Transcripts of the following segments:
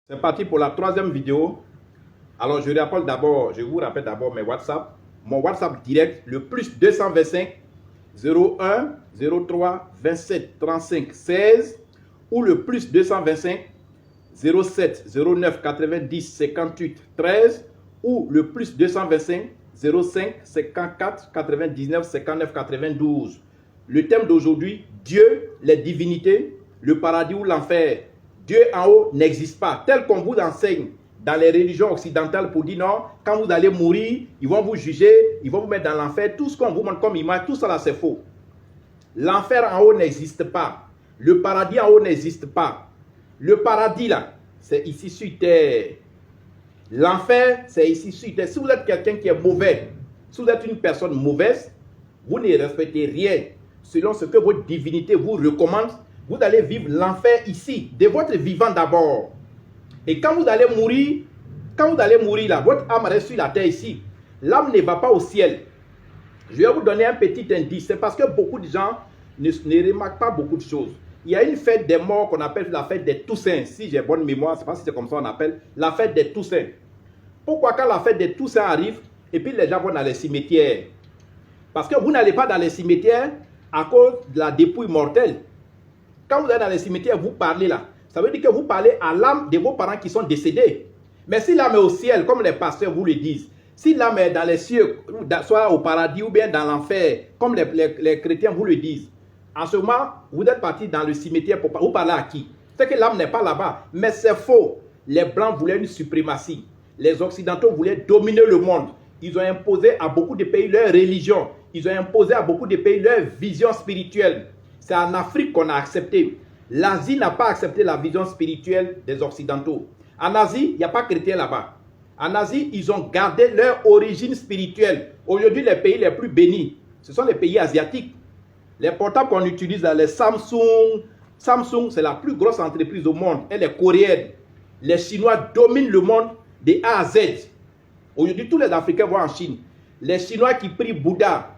C'est parti pour la troisième vidéo. Alors, je vous rappelle d'abord mes WhatsApp. Mon WhatsApp direct, le plus 225 01 03 27 35 16 ou le plus 225 07 09 90 58 13 ou le plus 225 05 54 99 59 92. Le thème d'aujourd'hui, Dieu, les divinités, le paradis ou l'enfer. Dieu en haut n'existe pas, tel qu'on vous enseigne dans les religions occidentales pour dire non, quand vous allez mourir, ils vont vous juger, ils vont vous mettre dans l'enfer. Tout ce qu'on vous montre comme image, tout ça là c'est faux. L'enfer en haut n'existe pas. Le paradis en haut n'existe pas. Le paradis là, c'est ici sur terre. L'enfer, c'est ici sur terre. Si vous êtes quelqu'un qui est mauvais, si vous êtes une personne mauvaise, vous ne respectez rien selon ce que votre divinité vous recommande. Vous allez vivre l'enfer ici, de votre vivant d'abord. Et quand vous allez mourir là, votre âme reste sur la terre ici. L'âme ne va pas au ciel. Je vais vous donner un petit indice. C'est parce que beaucoup de gens ne remarquent pas beaucoup de choses. Il y a une fête des morts qu'on appelle la fête des Toussaints. Si j'ai bonne mémoire, je ne sais pas si c'est comme ça qu'on appelle la fête des Toussaints. Pourquoi quand la fête des Toussaints arrive, et puis les gens vont dans les cimetières? Parce que vous n'allez pas dans les cimetières à cause de la dépouille mortelle. Quand vous êtes dans les cimetières, vous parlez là. Ça veut dire que vous parlez à l'âme de vos parents qui sont décédés. Mais si l'âme est au ciel, comme les pasteurs vous le disent, si l'âme est dans les cieux, soit au paradis ou bien dans l'enfer, comme les chrétiens vous le disent, en ce moment, vous êtes parti dans le cimetière pour vous parler à qui? C'est que l'âme n'est pas là-bas. Mais c'est faux. Les Blancs voulaient une suprématie. Les Occidentaux voulaient dominer le monde. Ils ont imposé à beaucoup de pays leur religion. Ils ont imposé à beaucoup de pays leur vision spirituelle. C'est en Afrique qu'on a accepté. L'Asie n'a pas accepté la vision spirituelle des Occidentaux. En Asie, il n'y a pas de chrétiens là-bas. En Asie, ils ont gardé leur origine spirituelle. Aujourd'hui, les pays les plus bénis, ce sont les pays asiatiques. Les portables qu'on utilise, là, les Samsung. Samsung, c'est la plus grosse entreprise au monde. Elle est coréenne. Les Chinois dominent le monde de A à Z. Aujourd'hui, tous les Africains vont en Chine. Les Chinois qui prient Bouddha,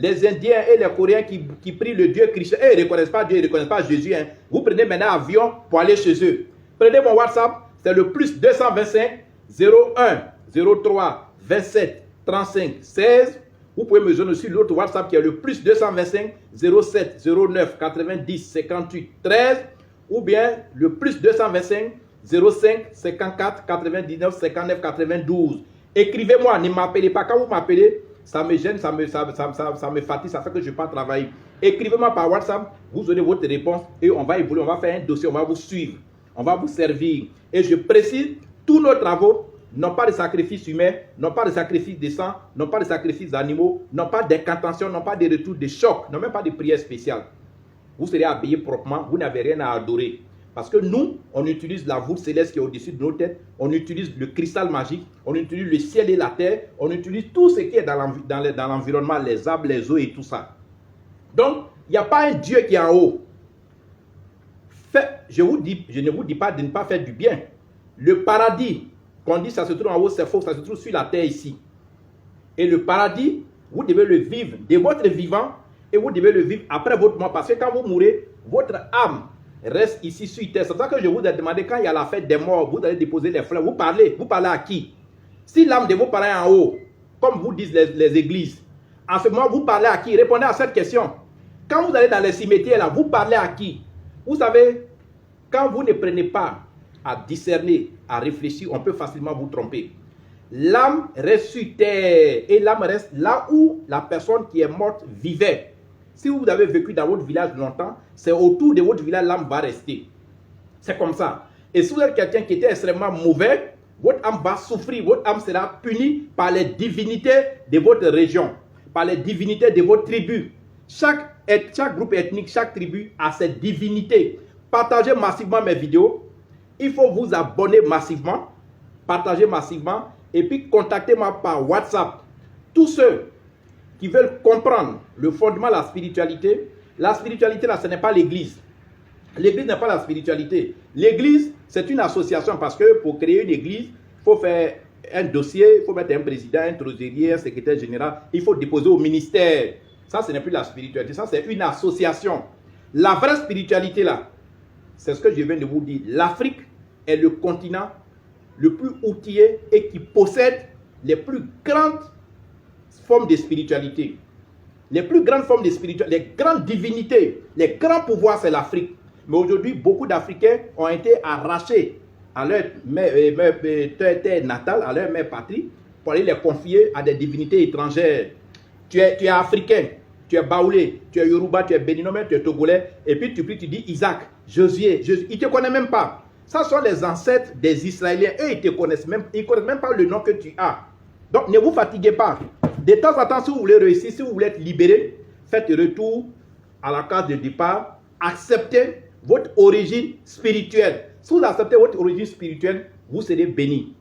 les Indiens et les Coréens qui prient le Dieu Krishna, ils ne reconnaissent pas Dieu, ils ne reconnaissent pas Jésus. Hein. Vous prenez maintenant un avion pour aller chez eux. Prenez mon WhatsApp, c'est le plus 225 01 03 27 35 16. Vous pouvez me joindre aussi l'autre WhatsApp qui est le plus 225 07 09 90 58 13 ou bien le plus 225 05 54 99 59 92. Écrivez-moi, ne m'appelez pas. Quand vous m'appelez, ça me gêne, ça me fatigue, ça fait que je ne vais pas travailler. Écrivez-moi par WhatsApp, vous donnez votre réponse et on va évoluer, on va faire un dossier, on va vous suivre, on va vous servir. Et je précise, tous nos travaux n'ont pas de sacrifice humain, n'ont pas de sacrifice de sang, n'ont pas de sacrifice d'animaux, n'ont pas d'incantation, n'ont pas de retour de choc, n'ont même pas de prière spéciale. Vous serez habillés proprement, vous n'avez rien à adorer. Parce que nous, on utilise la voûte céleste qui est au-dessus de nos têtes, on utilise le cristal magique, on utilise le ciel et la terre, on utilise tout ce qui est dans l'environnement, les arbres, les eaux et tout ça. Donc, il n'y a pas un Dieu qui est en haut. Je ne vous dis pas de ne pas faire du bien. Le paradis, qu'on dit ça se trouve en haut, c'est faux, ça se trouve sur la terre ici. Et le paradis, vous devez le vivre de votre vivant et vous devez le vivre après votre mort. Parce que quand vous mourrez, votre âme reste ici sur terre. C'est pour ça que je vous ai demandé, quand il y a la fête des morts, vous allez déposer les fleurs. Vous parlez à qui? Si l'âme de vos parents est en haut, comme vous disent les églises, en ce moment, vous parlez à qui? Répondez à cette question. Quand vous allez dans les cimetières, là, vous parlez à qui? Vous savez, quand vous ne prenez pas à discerner, à réfléchir, on peut facilement vous tromper. L'âme reste sur terre et l'âme reste là où la personne qui est morte vivait. Si vous avez vécu dans votre village longtemps, c'est autour de votre village l'âme va rester. C'est comme ça. Et si vous êtes quelqu'un qui était extrêmement mauvais, votre âme va souffrir, votre âme sera punie par les divinités de votre région, par les divinités de votre tribu. Chaque groupe ethnique, chaque tribu a ses divinités. Partagez massivement mes vidéos. Il faut vous abonner massivement, partager massivement et puis contactez-moi par WhatsApp. Tous ceux qui veulent comprendre le fondement de la spiritualité là, ce n'est pas l'église. L'église n'est pas la spiritualité. L'église, c'est une association parce que pour créer une église, il faut faire un dossier, il faut mettre un président, un trésorier, un secrétaire général, il faut déposer au ministère. Ça, ce n'est plus la spiritualité, ça, c'est une association. La vraie spiritualité là, c'est ce que je viens de vous dire. L'Afrique est le continent le plus outillé et qui possède les plus grandes formes de spiritualité. Les plus grandes formes de spiritualité, les grandes divinités, les grands pouvoirs, c'est l'Afrique. Mais aujourd'hui, beaucoup d'Africains ont été arrachés à leur terre natale, à leur mère patrie, pour aller les confier à des divinités étrangères. Tu es africain, tu es baoulé, tu es yoruba, tu es béninois, tu es togolais, et puis tu pries, tu dis Isaac, Josué, ils ne te connaissent même pas. Ça sont les ancêtres des Israéliens. Eux, ils ne connaissent même pas le nom que tu as. Donc, ne vous fatiguez pas. De temps en temps, si vous voulez réussir, si vous voulez être libéré, faites retour à la case de départ. Acceptez votre origine spirituelle. Si vous acceptez votre origine spirituelle, vous serez béni.